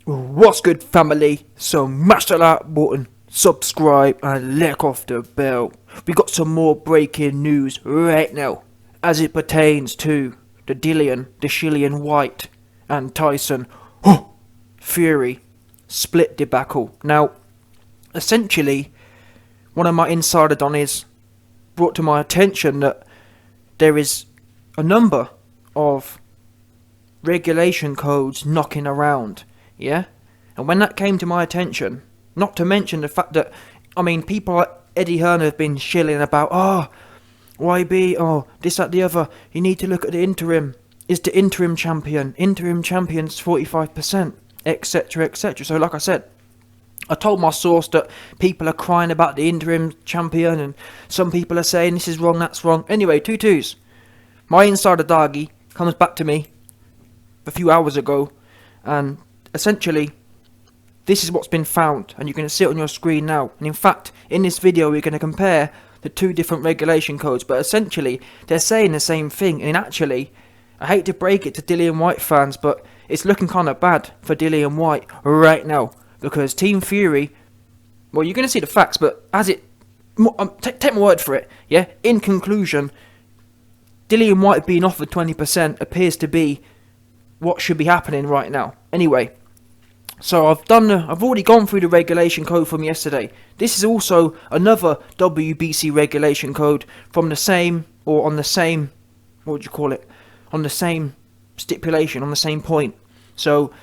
What's good, family? So mash that like button, subscribe, and lick off the bell. We got some more breaking news right now, as it pertains to the Dillian Whyte, and Tyson Fury split debacle. Now, essentially, one of my insider donnies brought to my attention that there is a number of regulation codes knocking around. Yeah? And when that came to my attention, not to mention the fact that, people like Eddie Hearn have been shilling about, YB, this, that, the other, you need to look at the interim. Is the interim champion? Interim champion's 45%, etc., etc. So like I said, I told my source that people are crying about the interim champion, and some people are saying this is wrong, that's wrong. Anyway, two twos. My insider Dagi comes back to me a few hours ago, and essentially, this is what's been found, and you're going to see it on your screen now. And in fact, in this video, we're going to compare the two different regulation codes, but essentially, they're saying the same thing. And actually, I hate to break it to Dillian Whyte fans, but it's looking kind of bad for Dillian Whyte right now, because Team Fury, well, you're going to see the facts, but take my word for it, yeah? In conclusion, Dillian Whyte being offered 20% appears to be what should be happening right now. Anyway, so I've already gone through the regulation code from yesterday. This is also another WBC regulation code from the same, or on the same, what would you call it? On the same stipulation, on the same point. So,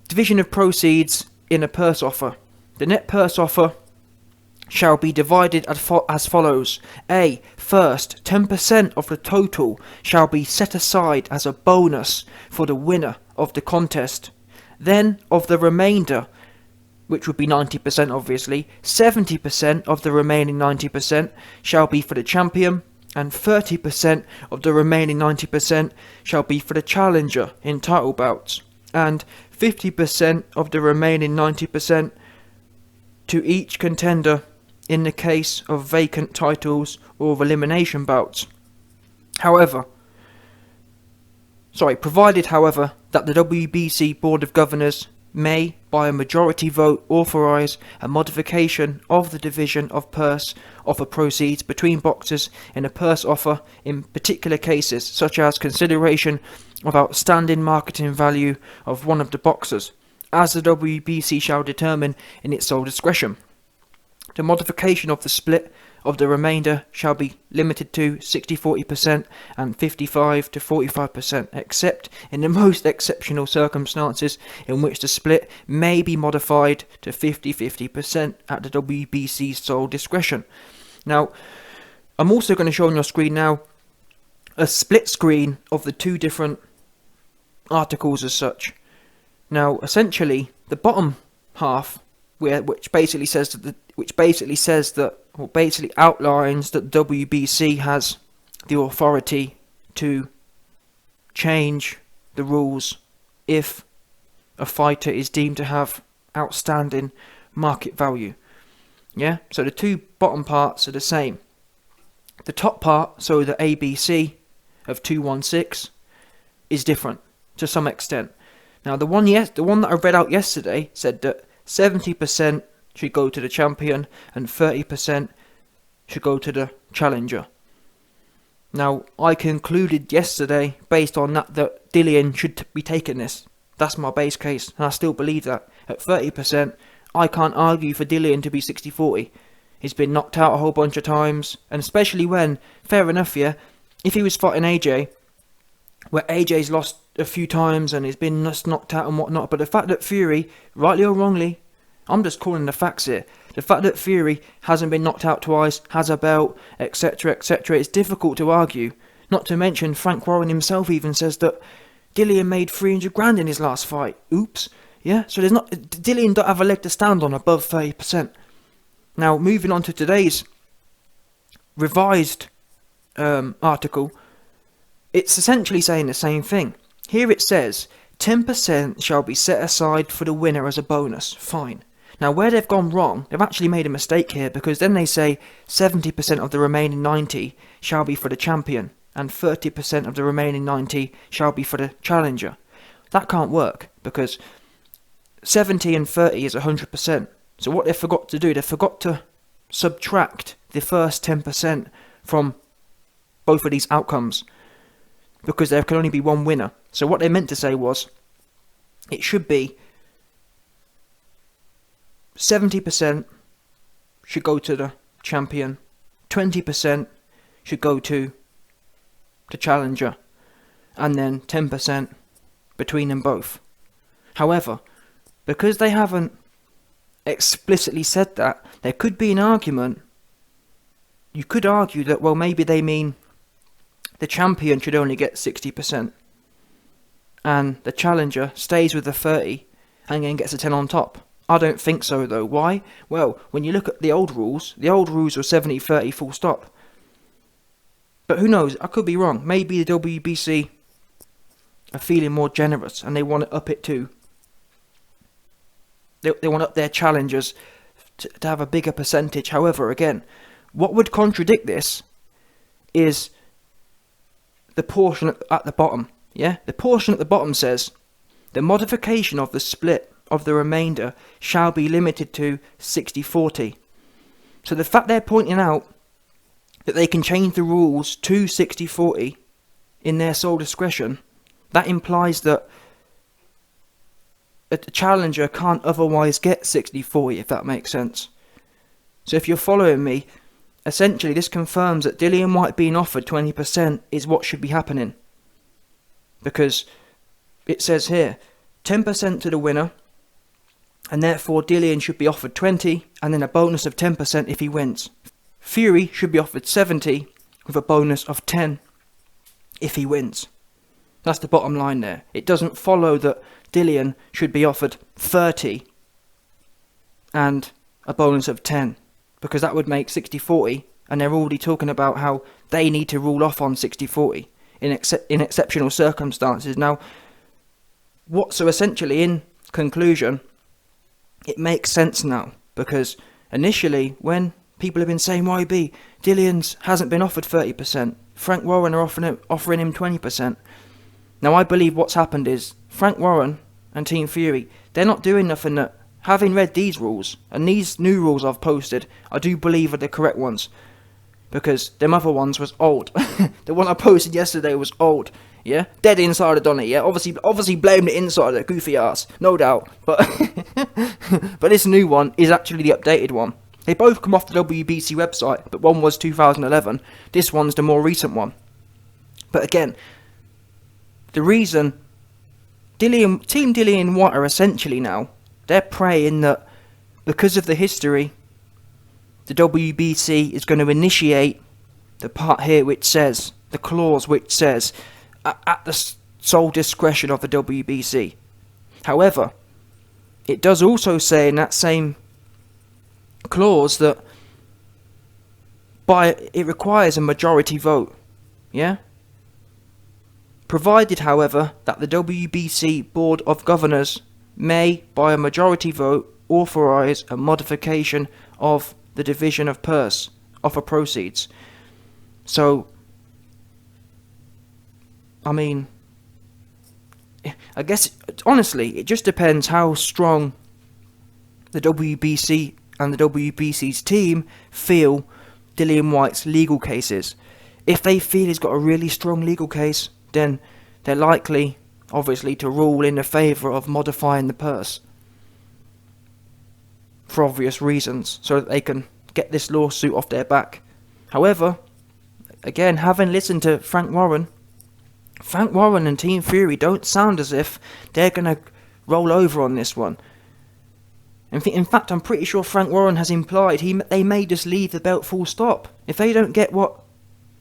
division of proceeds in a purse offer. The net purse offer shall be divided as follows. A. First, 10% of the total shall be set aside as a bonus for the winner of the contest. Then, of the remainder, which would be 90% obviously, 70% of the remaining 90% shall be for the champion, and 30% of the remaining 90% shall be for the challenger in title bouts, and 50% of the remaining 90% to each contender in the case of vacant titles or of elimination bouts. Provided, however, that the WBC Board of Governors may, by a majority vote, authorise a modification of the division of purse offer proceeds between boxers in a purse offer in particular cases, such as consideration of outstanding marketing value of one of the boxers, as the WBC shall determine in its sole discretion. The modification of the split of the remainder shall be limited to 60-40% and 55-45%, except in the most exceptional circumstances in which the split may be modified to 50-50% at the WBC's sole discretion. Now, I'm also going to show on your screen now a split screen of the two different articles as such. Now, essentially, the bottom half, which basically outlines that WBC has the authority to change the rules if a fighter is deemed to have outstanding market value. Yeah, so the two bottom parts are the same. The top part, so the ABC of 216, is different to some extent. Now, the one that I read out yesterday said that 70% should go to the champion and 30% should go to the challenger. Now, I concluded yesterday, based on that Dillian should be taking this. That's my base case, and I still believe that. At 30%, I can't argue for Dillian to be 60-40. He's been knocked out a whole bunch of times, and especially when, fair enough, yeah, if he was fighting AJ, where AJ's lost a few times and he's been knocked out and whatnot, but the fact that Fury, rightly or wrongly, I'm just calling the facts here, the fact that Fury hasn't been knocked out twice, has a belt, etc., etc., it's difficult to argue. Not to mention, Frank Warren himself even says that Dillian made 300 grand in his last fight. Oops. Yeah, so Dillian don't have a leg to stand on above 30%. Now, moving on to today's revised article, it's essentially saying the same thing. Here it says, 10% shall be set aside for the winner as a bonus. Fine. Now, where they've gone wrong, they've actually made a mistake here, because then they say 70% of the remaining 90 shall be for the champion, and 30% of the remaining 90 shall be for the challenger. That can't work, because 70 and 30 is 100%. So what they forgot to do, they forgot to subtract the first 10% from both of these outcomes, because there can only be one winner. So what they meant to say was, it should be 70% should go to the champion, 20% should go to the challenger, and then 10% between them both. However, because they haven't explicitly said that, there could be an argument. You could argue that, well, maybe they mean the champion should only get 60%, and the challenger stays with the 30 and then gets a 10 on top. I don't think so though. Why? Well, when you look at the old rules were 70-30 full stop. But who knows, I could be wrong. Maybe the WBC are feeling more generous and they want to up it too. They want to up their challengers to have a bigger percentage. However, again, what would contradict this is the portion at the bottom. Yeah, the portion at the bottom says, the modification of the split of the remainder shall be limited to 60-40. So the fact they're pointing out that they can change the rules to 60-40 in their sole discretion, that implies that a challenger can't otherwise get 60-40, if that makes sense. So if you're following me, essentially this confirms that Dillian Whyte being offered 20% is what should be happening. Because it says here, 10% to the winner, and therefore Dillian should be offered 20, and then a bonus of 10% if he wins. Fury should be offered 70, with a bonus of 10 if he wins. That's the bottom line there. It doesn't follow that Dillian should be offered 30 and a bonus of 10, because that would make 60-40, and they're already talking about how they need to rule off on 60-40 in exceptional circumstances. Now, so essentially, in conclusion, it makes sense now, because initially, when people have been saying, YB, Dillian's hasn't been offered 30%, Frank Warren are offering him 20%. Now, I believe what's happened is Frank Warren and Team Fury, they're not doing nothing that, having read these rules, and these new rules I've posted, I do believe are the correct ones, because them other ones was old. The one I posted yesterday was old, yeah? Dead insider done it, yeah? Obviously blame the insider, goofy ass, no doubt, but but this new one is actually the updated one. They both come off the WBC website, but one was 2011, this one's the more recent one. But again, the reason Team Dillian Whyte are essentially now, they're praying that because of the history, the WBC is going to initiate the part here which says, the clause which says, at the sole discretion of the WBC. However, it does also say in that same clause that it requires a majority vote, yeah? Provided, however, that the WBC Board of Governors may, by a majority vote, authorise a modification of the division of offer proceeds. So, I mean, I guess, honestly, it just depends how strong the WBC and the WBC's team feel Dillian Whyte's legal case is. If they feel he's got a really strong legal case, then they're likely, obviously, to rule in the favour of modifying the purse. For obvious reasons, so that they can get this lawsuit off their back. However, again, having listened to Frank Warren and Team Fury don't sound as if they're going to roll over on this one. In fact, I'm pretty sure Frank Warren has implied they may just leave the belt full stop. If they don't get what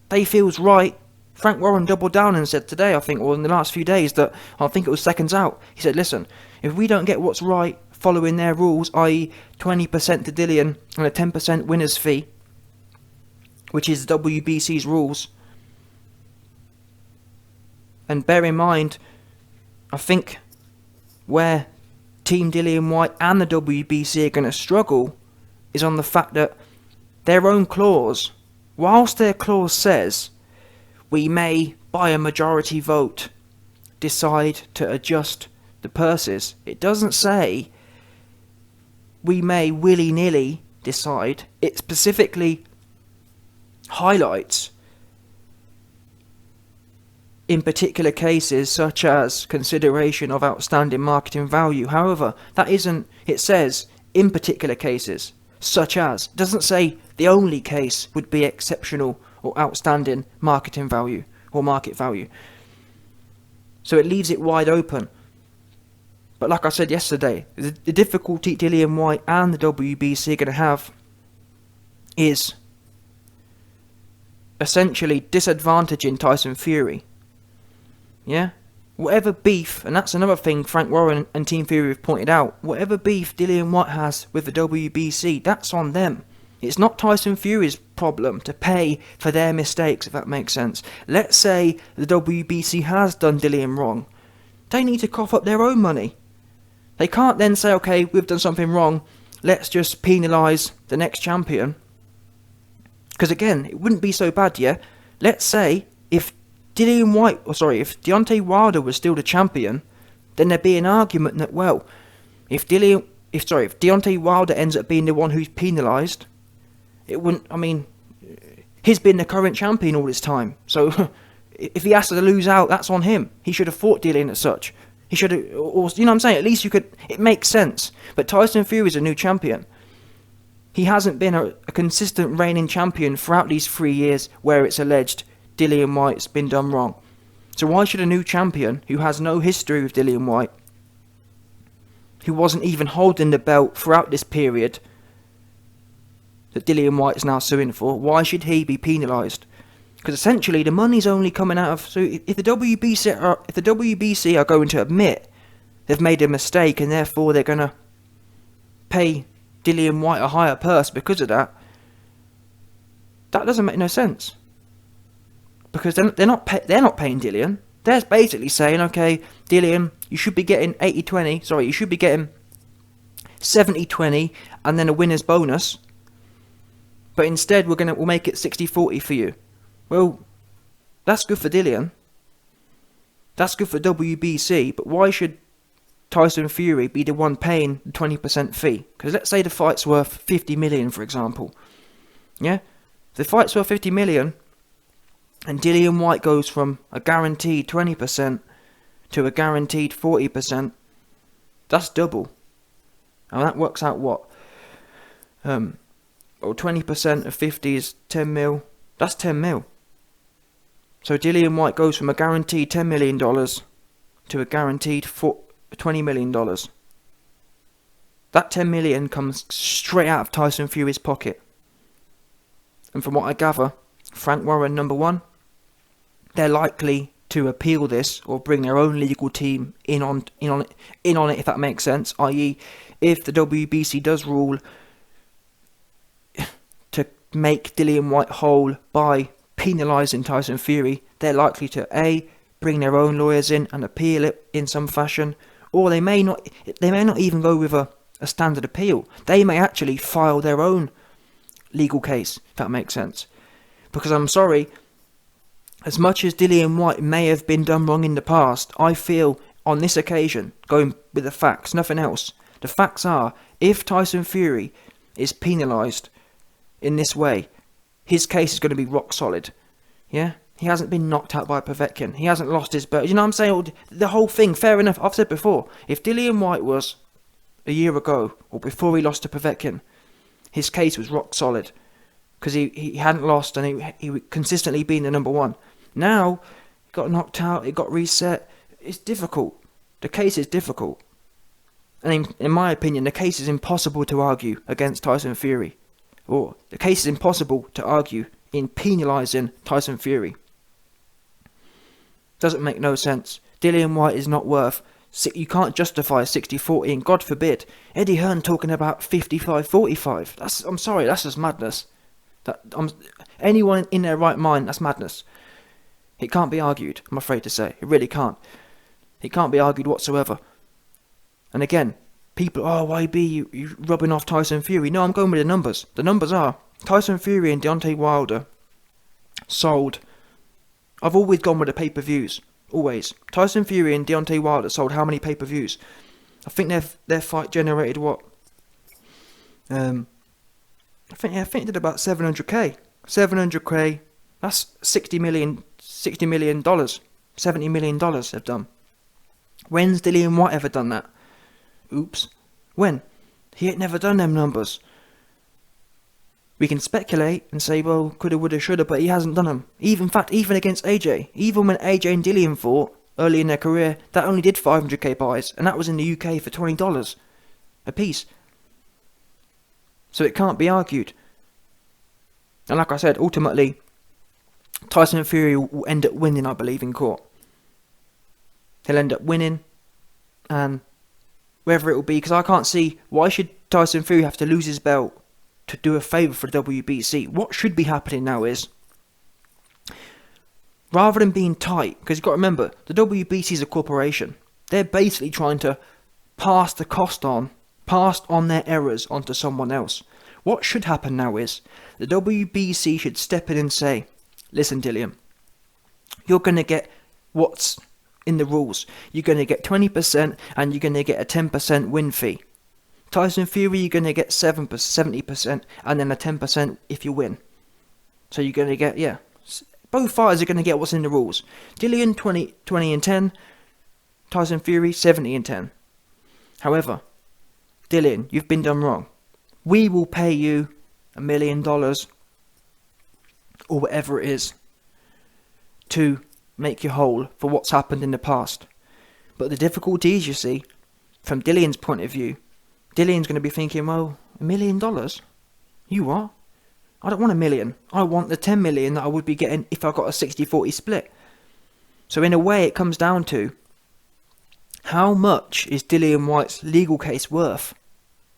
they feel's right, Frank Warren doubled down and said today, I think, or in the last few days, that I think it was seconds out. He said, listen, if we don't get what's right following their rules, i.e. 20% to Dillian and a 10% winner's fee, which is the WBC's rules, and bear in mind, I think where Team Dillian Whyte and the WBC are going to struggle is on the fact that their own clause, whilst their clause says we may, by a majority vote, decide to adjust the purses. It doesn't say we may willy-nilly decide. It specifically highlights in particular cases such as consideration of outstanding marketing value. However, that isn't, it says in particular cases such as. It doesn't say the only case would be exceptional or outstanding marketing value or market value. So it leaves it wide open. But like I said yesterday, the difficulty Dillian Whyte and the WBC are going to have is essentially disadvantaging Tyson Fury. Yeah? Whatever beef, and that's another thing Frank Warren and Team Fury have pointed out, whatever beef Dillian Whyte has with the WBC, that's on them. It's not Tyson Fury's problem to pay for their mistakes, if that makes sense. Let's say the WBC has done Dillian wrong. They need to cough up their own money. They can't then say, okay, we've done something wrong, let's just penalise the next champion. Because again, it wouldn't be so bad, yeah? Let's say if if Deontay Wilder was still the champion, then there'd be an argument that, well, if Deontay Wilder ends up being the one who's penalised, it wouldn't, I mean, he's been the current champion all this time, so if he has to lose out, that's on him. He should have fought Dillian as such. He should have, or, you know what I'm saying, at least it makes sense. But Tyson Fury's a new champion. He hasn't been a consistent reigning champion throughout these 3 years where it's alleged Dillian Whyte's been done wrong. So why should a new champion who has no history with Dillian Whyte, who wasn't even holding the belt throughout this period that Dillian Whyte is now suing for, why should he be penalised? Because essentially the money's only coming out of... So if the WBC are going to admit they've made a mistake and therefore they're going to pay Dillian Whyte a higher purse because of that, that doesn't make no sense. Because they're not paying Dillian. They're basically saying, okay, Dillian, you should be getting 80-20. Sorry, you should be getting 70-20 and then a winner's bonus. But instead, we'll make it 60-40 for you. Well, that's good for Dillian. That's good for WBC. But why should Tyson Fury be the one paying the 20% fee? Because let's say the fight's worth 50 million, for example. Yeah, if the fight's worth 50 million. And Dillian Whyte goes from a guaranteed 20% to a guaranteed 40%. That's double. And that works out what? 20% of 50 is 10 mil. That's 10 mil. So Dillian Whyte goes from a guaranteed $10 million to a guaranteed $20 million. That 10 million comes straight out of Tyson Fury's pocket. And from what I gather, Frank Warren, number one, they're likely to appeal this or bring their own legal team in on it, if that makes sense. I.e., if the WBC does rule to make Dillian Whyte whole by penalising Tyson Fury, they're likely to bring their own lawyers in and appeal it in some fashion, or they may not even go with a standard appeal. They may actually file their own legal case, if that makes sense. Because I'm sorry, as much as Dillian Whyte may have been done wrong in the past, I feel on this occasion, going with the facts, nothing else, the facts are, if Tyson Fury is penalised in this way, his case is going to be rock solid. Yeah? He hasn't been knocked out by Povetkin. He hasn't lost his belt. You know what I'm saying? The whole thing, fair enough, I've said before, if Dillian Whyte was a year ago, or before he lost to Povetkin, his case was rock solid. Because he hadn't lost and he consistently been the number one. Now, he got knocked out, it got reset. It's difficult. The case is difficult. And in my opinion, the case is impossible to argue against Tyson Fury. Or the case is impossible to argue in penalising Tyson Fury. Doesn't make no sense. Dillian Whyte is not worth... You can't justify 60-40, and God forbid, Eddie Hearn talking about 55-45. I'm sorry, that's just madness. Anyone in their right mind, that's madness. It can't be argued, I'm afraid to say. It really can't. It can't be argued whatsoever. And again, people, YB, you rubbing off Tyson Fury. No, I'm going with the numbers. The numbers are, Tyson Fury and Deontay Wilder sold. I've always gone with the pay-per-views. Always. Tyson Fury and Deontay Wilder sold how many pay-per-views? I think their fight generated what? I think it did about 700k. 700k. That's $60 million, $70 million they've done. When's Dillian Whyte ever done that? Oops. When? He ain't never done them numbers. We can speculate and say, well, coulda, woulda, shoulda, but he hasn't done them. In fact, even against AJ. Even when AJ and Dillian fought early in their career, that only did 500k buys, and that was in the UK for $20 a piece. So it can't be argued. And like I said, ultimately, Tyson Fury will end up winning, I believe, in court. He'll end up winning, and whether it will be, because I can't see, why should Tyson Fury have to lose his belt to do a favour for the WBC? What should be happening now is, rather than being tight, because you've got to remember, the WBC is a corporation. They're basically trying to pass on their errors onto someone else. What should happen now is, the WBC should step in and say, listen, Dillian, you're going to get what's in the rules. You're going to get 20% and you're going to get a 10% win fee. Tyson Fury, you're going to get 70% and then a 10% if you win. So you're going to get, both fighters are going to get what's in the rules. Dillian, 20 and 10. Tyson Fury, 70 and 10. However, Dillian, you've been done wrong. We will pay you $1 million or whatever it is to make you whole for what's happened in the past. But the difficulty is, you see, from Dillian's point of view, Dillian's going to be thinking, well, $1 million? You what? I don't want $1 million. I want the 10 million that I would be getting if I got a 60-40 split. So in a way, it comes down to, how much is Dillian Whyte's legal case worth?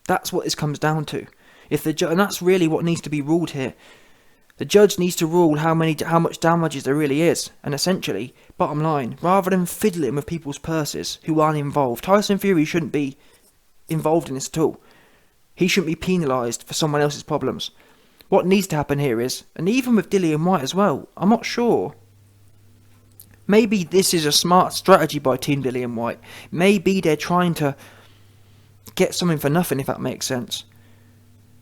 That's what this comes down to. And that's really what needs to be ruled here. The judge needs to rule how much damages there really is. And essentially, bottom line, rather than fiddling with people's purses who aren't involved, Tyson Fury shouldn't be involved in this at all. He shouldn't be penalised for someone else's problems. What needs to happen here is, and even with Dillian Whyte as well, I'm not sure. Maybe this is a smart strategy by Team Dillian Whyte. Maybe they're trying to get something for nothing, if that makes sense.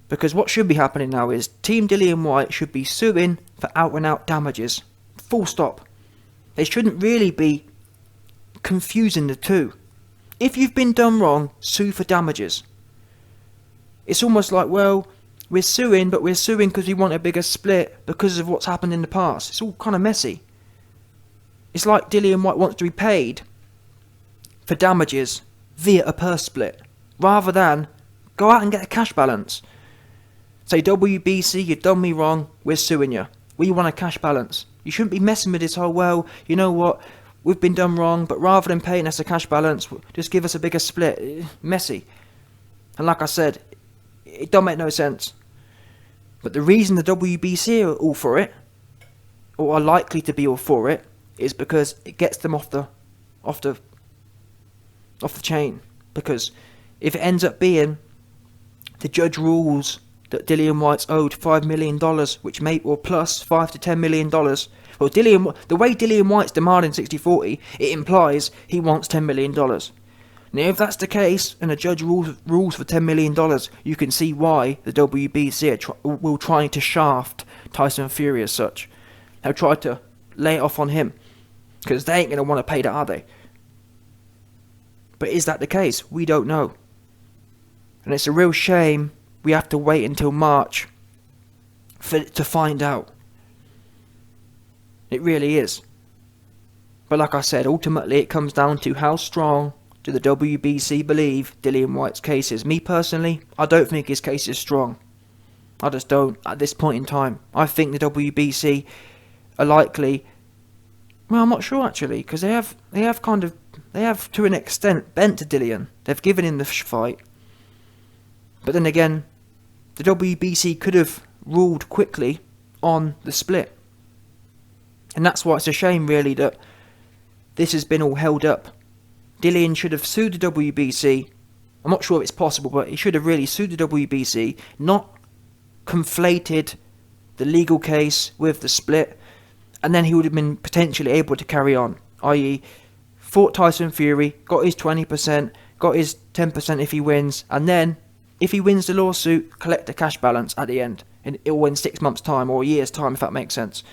Because what should be happening now is Team Dillian Whyte should be suing for out-and-out damages. Full stop. They shouldn't really be confusing the two. If you've been done wrong, sue for damages. It's almost like, well, we're suing, but we're suing because we want a bigger split because of what's happened in the past. It's all kind of messy. It's like Dillian Whyte wants to be paid for damages via a purse split, rather than go out and get a cash balance. Say, WBC, you've done me wrong, we're suing you. We want a cash balance. You shouldn't be messing with this whole, well, you know what, we've been done wrong, but rather than paying us a cash balance, just give us a bigger split. Messy. And like I said, it don't make no sense. But the reason the WBC are all for it, or are likely to be all for it, is because it gets them off the chain. Because if it ends up being the judge rules that Dillian Whyte's owed $5 million, which may, or plus $5 to $10 million. Well, the way Dillian Whyte's demanding 60-40, it implies he wants $10 million. Now, if that's the case, and a judge rules for $10 million, you can see why the WBC will try to shaft Tyson Fury as such. They'll try to lay it off on him, because they ain't going to want to pay that, are they? But is that the case? We don't know. And it's a real shame we have to wait until March to find out. It really is. But like I said, ultimately it comes down to how strong do the WBC believe Dillian Whyte's case is. Me personally, I don't think his case is strong. I just don't at this point in time. I think the WBC are likely, well, I'm not sure actually, because they have to an extent bent to Dillian. They've given him the fight. But then again, the WBC could have ruled quickly on the split. And that's why it's a shame, really, that this has been all held up. Dillian should have sued the WBC. I'm not sure if it's possible, but he should have really sued the WBC, not conflated the legal case with the split, and then he would have been potentially able to carry on. i.e. fought Tyson Fury, got his 20%, got his 10% if he wins, and then, if he wins the lawsuit, collect the cash balance at the end. And it'll win 6 months' time, or a year's time, if that makes sense.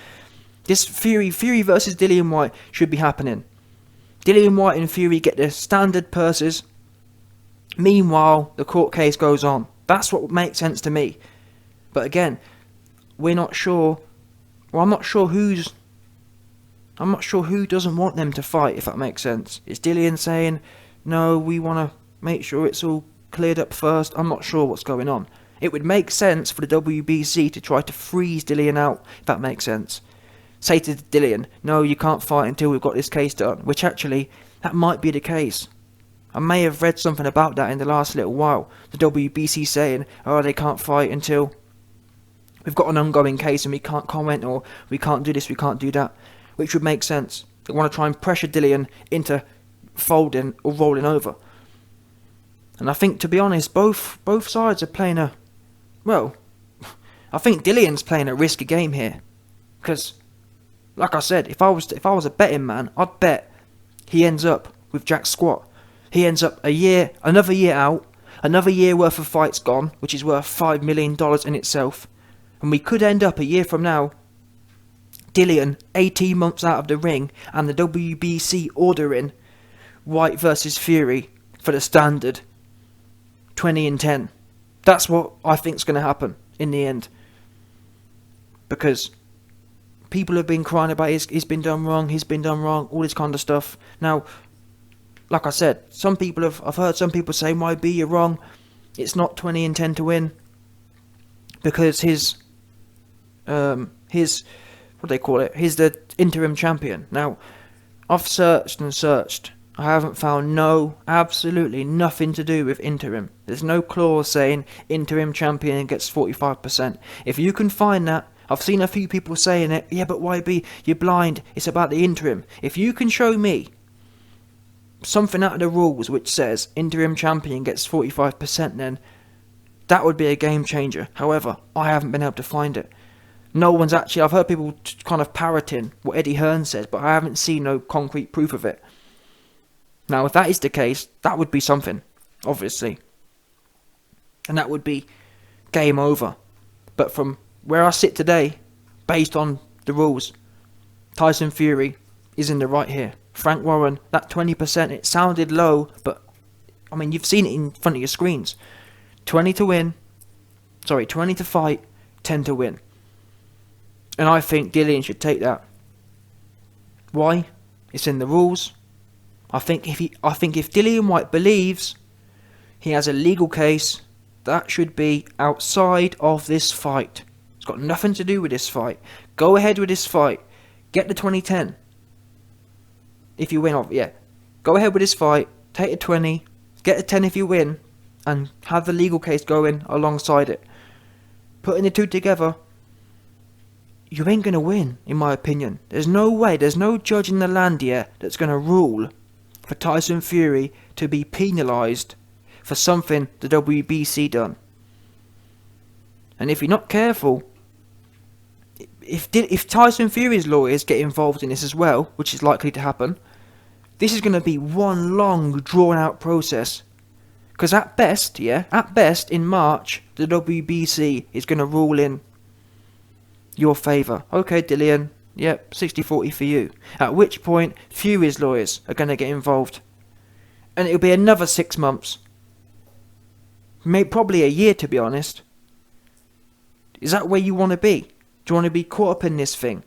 This Fury versus Dillian Whyte should be happening. Dillian Whyte and Fury get their standard purses. Meanwhile, the court case goes on. That's what makes sense to me. But again, we're not sure. Well, I'm not sure who doesn't want them to fight, if that makes sense. Is Dillian saying, no, we want to make sure it's all cleared up first? I'm not sure what's going on. It would make sense for the WBC to try to freeze Dillian out, if that makes sense. Say to Dillian, no, you can't fight until we've got this case done. Which actually, that might be the case. I may have read something about that in the last little while. The WBC saying, oh, they can't fight until we've got an ongoing case and we can't comment, or we can't do this, we can't do that. Which would make sense. They want to try and pressure Dillian into folding or rolling over. And I think, to be honest, both sides are playing I think Dillian's playing a risky game here. Because, like I said, if I was a betting man, I'd bet he ends up with Jack Squat. He ends up another year out, another year worth of fights gone, which is worth $5 million in itself. And we could end up a year from now, Dillian 18 months out of the ring, and the WBC ordering Whyte versus Fury for the standard 20-10. That's what I think's going to happen in the end. Because people have been crying about he's been done wrong, all this kind of stuff. Now, like I said, I've heard some people say, YB, you're wrong. It's not 20-10 to win. Because he's what do they call it? He's the interim champion. Now, I've searched and searched. I haven't found absolutely nothing to do with interim. There's no clause saying interim champion gets 45%. If you can find that, I've seen a few people saying it, yeah, but YB, you're blind, it's about the interim. If you can show me something out of the rules which says interim champion gets 45%, then that would be a game changer. However, I haven't been able to find it. I've heard people kind of parroting what Eddie Hearn says, but I haven't seen no concrete proof of it. Now, if that is the case, that would be something, obviously. And that would be game over. But from where I sit today, based on the rules, Tyson Fury is in the right here. Frank Warren, that 20%, it sounded low, but, I mean, you've seen it in front of your screens. 20 to fight, 10 to win. And I think Dillian should take that. Why? It's in the rules. I think if Dillian Whyte believes he has a legal case, that should be outside of this fight. It's got nothing to do with this fight. Go ahead with this fight. Get the 20-10. If you win, go ahead with this fight. Take the 20. Get the 10 if you win. And have the legal case going alongside it. Putting the two together, you ain't going to win, in my opinion. There's no way, there's no judge in the land yet that's going to rule for Tyson Fury to be penalised for something the WBC done. And if you're not careful, if Tyson Fury's lawyers get involved in this as well, which is likely to happen, this is going to be one long, drawn-out process. Because at best, in March, the WBC is going to rule in your favour. Okay, Dillian, yep, 60-40 for you. At which point, Fury's lawyers are going to get involved. And it'll be another 6 months. Probably a year, to be honest. Is that where you want to be? Do you want to be caught up in this thing?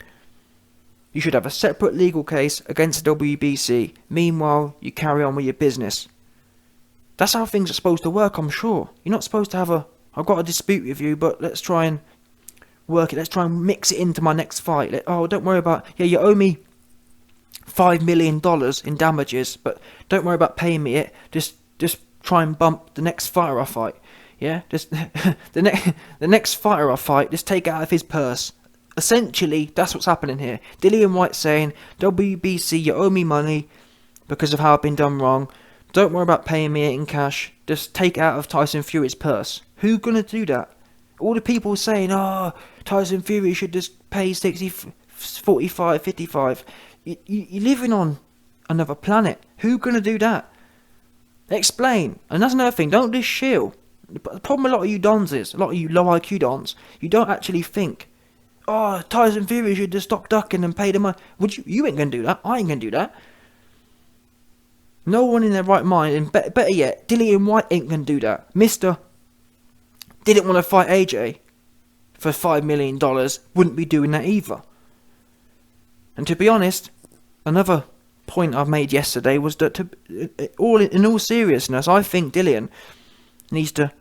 You should have a separate legal case against the WBC. Meanwhile, you carry on with your business. That's how things are supposed to work, I'm sure. You're not supposed to have I've got a dispute with you, but let's try and work it. Let's try and mix it into my next fight. Don't worry about, you owe me $5 million in damages, but don't worry about paying me it. Just try and bump the next fighter I fight. Yeah, just the next fighter I fight, just take it out of his purse. Essentially, that's what's happening here. Dillian Whyte saying, WBC, you owe me money because of how I've been done wrong. Don't worry about paying me it in cash. Just take it out of Tyson Fury's purse. Who's gonna do that? All the people saying, Tyson Fury should just pay 60, 45, 55. You're living on another planet. Who gonna do that? Explain. And that's another thing. Don't just shill. The problem with a lot of you dons is, a lot of you low IQ dons, you don't actually think. Oh, Tyson Fury should just stop ducking and pay the money. Would you? You ain't gonna do that. I ain't gonna do that. No one in their right mind, and better yet, Dillian Whyte ain't gonna do that. Mister didn't want to fight AJ for $5 million, wouldn't be doing that either. And to be honest, another point I made yesterday was that in all seriousness, I think Dillian needs to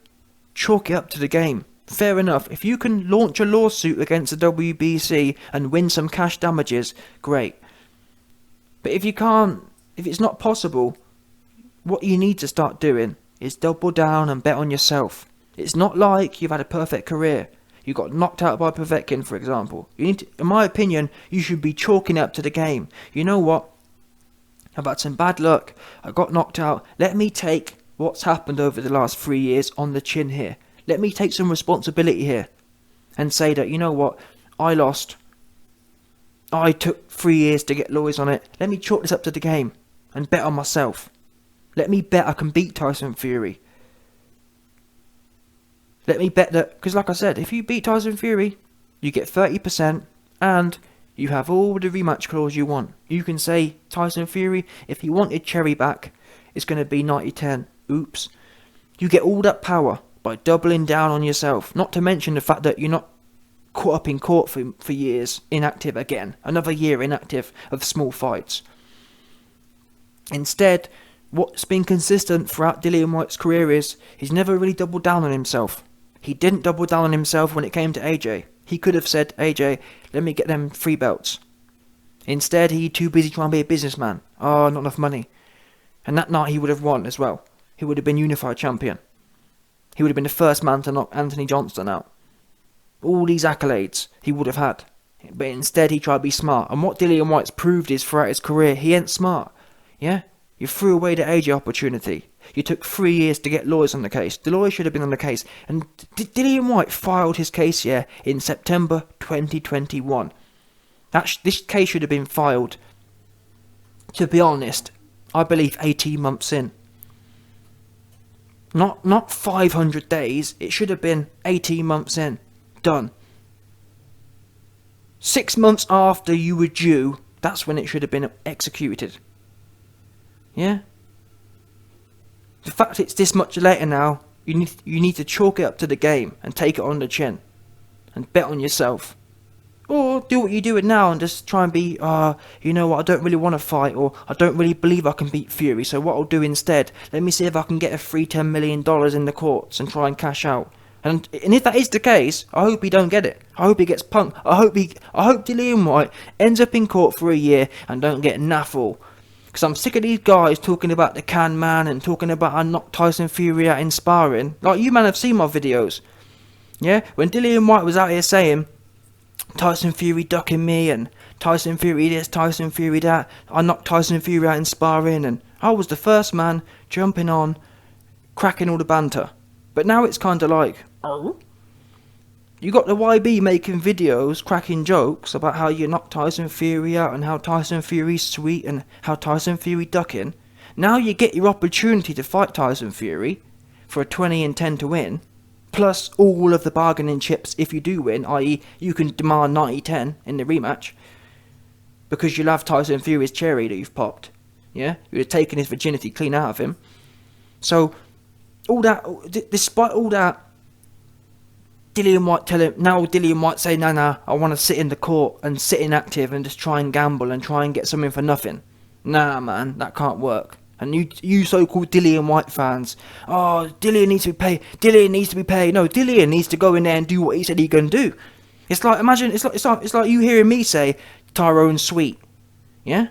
chalk it up to the game. Fair enough, if you can launch a lawsuit against the WBC and win some cash damages, great. But if you can't, if it's not possible, what you need to start doing is double down and bet on yourself. It's not like you've had a perfect career. You got knocked out by Povetkin, for example. You need to, in my opinion, you should be chalking it up to the game. You know what? I've had some bad luck. I got knocked out. Let me take what's happened over the last 3 years on the chin here. Let me take some responsibility here and say that, you know what, I lost. I took 3 years to get lawyers on it. Let me chalk this up to the game and bet on myself. Let me bet I can beat Tyson Fury. Let me bet that, because like I said, if you beat Tyson Fury, you get 30% and you have all the rematch clause you want. You can say, Tyson Fury, if he wanted Cherry back, it's going to be 90-10. Oops. You get all that power by doubling down on yourself. Not to mention the fact that you're not caught up in court for years, inactive again. Another year inactive of small fights. Instead, what's been consistent throughout Dillian Whyte's career is he's never really doubled down on himself. He didn't double down on himself when it came to AJ. He could have said, AJ, let me get them 3 belts. Instead, he's too busy trying to be a businessman. Oh, not enough money. And that night he would have won as well. He would have been unified champion. He would have been the first man to knock Anthony Johnson out. All these accolades he would have had. But instead he tried to be smart. And what Dillian Whyte's proved is throughout his career, he ain't smart. Yeah? You threw away the AJ opportunity. You took 3 years to get lawyers on the case. The lawyers should have been on the case. And Dillian Whyte filed his case here in September 2021. This case should have been filed, to be honest, I believe 18 months in. Not 500 days. It should have been 18 months in. Done. 6 months after you were due, that's when it should have been executed. Yeah? The fact it's this much later now, you need to chalk it up to the game and take it on the chin. And bet on yourself. Or do what you're doing now and just try and be, you know what, I don't really want to fight, or I don't really believe I can beat Fury, so what I'll do instead, let me see if I can get a free $10 million in the courts and try and cash out. And if that is the case, I hope he don't get it. I hope he gets punked. I hope Dillian Whyte ends up in court for a year and don't get naffle. Because I'm sick of these guys talking about the can man and talking about I knocked Tyson Fury out in sparring. Like, you man have seen my videos. Yeah? When Dillian Whyte was out here saying, Tyson Fury ducking me and Tyson Fury this, Tyson Fury that, I knocked Tyson Fury out in sparring, and I was the first man jumping on, cracking all the banter. But now it's kind of like, oh? You got the YB making videos, cracking jokes about how you knocked Tyson Fury out and how Tyson Fury's sweet and how Tyson Fury ducking. Now you get your opportunity to fight Tyson Fury for a 20-10 to win, plus all of the bargaining chips if you do win, i.e. you can demand 90-10 in the rematch, because you'll have Tyson Fury's cherry that you've popped. Yeah? You'd have taken his virginity clean out of him. So, all that, despite all that, Dillian Whyte say, no, I want to sit in the court and sit inactive and just try and gamble and try and get something for nothing. Nah, man, that can't work. And you so-called Dillian Whyte fans, oh, Dillian needs to be paid. No, Dillian needs to go in there and do what he said he can do. It's like, imagine, it's like you hearing me say Tyrone's sweet. Yeah?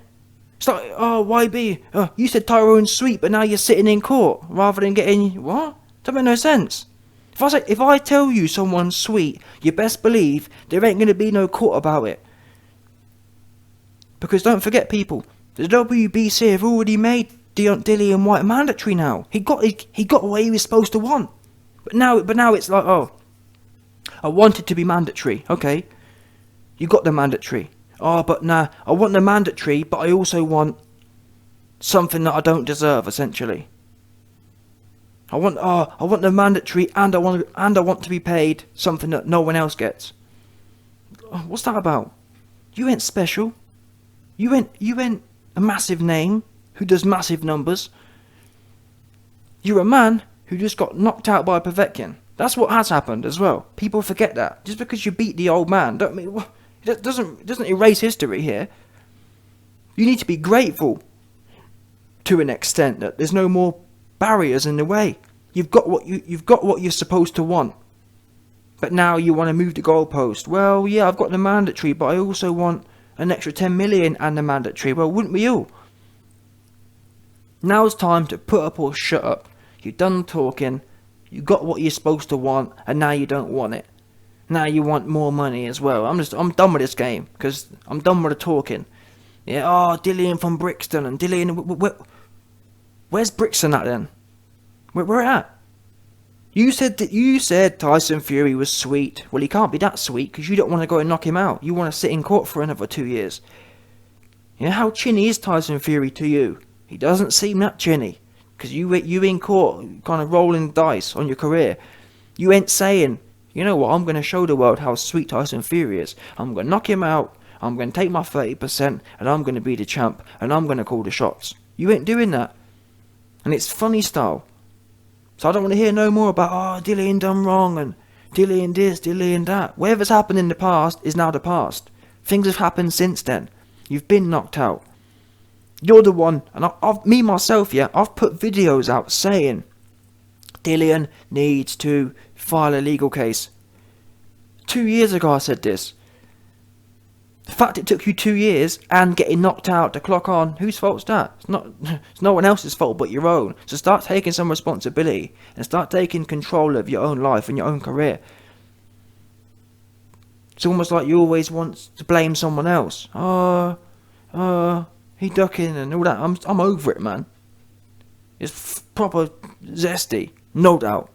It's like, oh, YB, you said Tyrone's sweet, but now you're sitting in court rather than getting, what? That makes no sense. If I tell you someone's sweet, you best believe there ain't going to be no court about it. Because don't forget, people, the WBC have already made Dillian Whyte mandatory now. He got what he was supposed to want. But now it's like, oh, I want it to be mandatory. Okay, you got the mandatory. Oh, but nah, I want the mandatory, but I also want something that I don't deserve, essentially. I want the mandatory, and I want to be paid something that no one else gets. What's that about? You ain't special. You ain't a massive name who does massive numbers. You're a man who just got knocked out by Povetkin. That's what has happened as well. People forget that. Just because you beat the old man, it doesn't erase history here. You need to be grateful to an extent that there's no more barriers in the way. You've got what you're supposed to want. But now you want to move the goalpost. Well, yeah, I've got the mandatory, but I also want an extra 10 million and the mandatory. Well, wouldn't we all? Now it's time to put up or shut up. You're done talking. You got what you're supposed to want, and now you don't want it. Now you want more money as well. I'm done with this game, because I'm done with the talking. Yeah, oh, Dillian from Brixton, and Dillian, where's Brixton at then? Where at? You said Tyson Fury was sweet. Well, he can't be that sweet, because you don't want to go and knock him out. You want to sit in court for another 2 years. Yeah, how chinny is Tyson Fury to you? He doesn't seem that chinny. Because you in court, kind of rolling dice on your career. You ain't saying, you know what, I'm going to show the world how sweet Tyson Fury is. I'm going to knock him out, I'm going to take my 30%, and I'm going to be the champ, and I'm going to call the shots. You ain't doing that. And it's funny style. So I don't want to hear no more about, oh, Dillian done wrong, and Dillian this, Dillian that. Whatever's happened in the past is now the past. Things have happened since then. You've been knocked out. You're the one, and I've put videos out saying Dillian needs to file a legal case. 2 years ago I said this. The fact it took you 2 years and getting knocked out to clock on, whose fault's that? It's no one else's fault but your own. So start taking some responsibility and start taking control of your own life and your own career. It's almost like you always want to blame someone else. He ducking and all that. I'm over it, man. It's proper zesty, no doubt.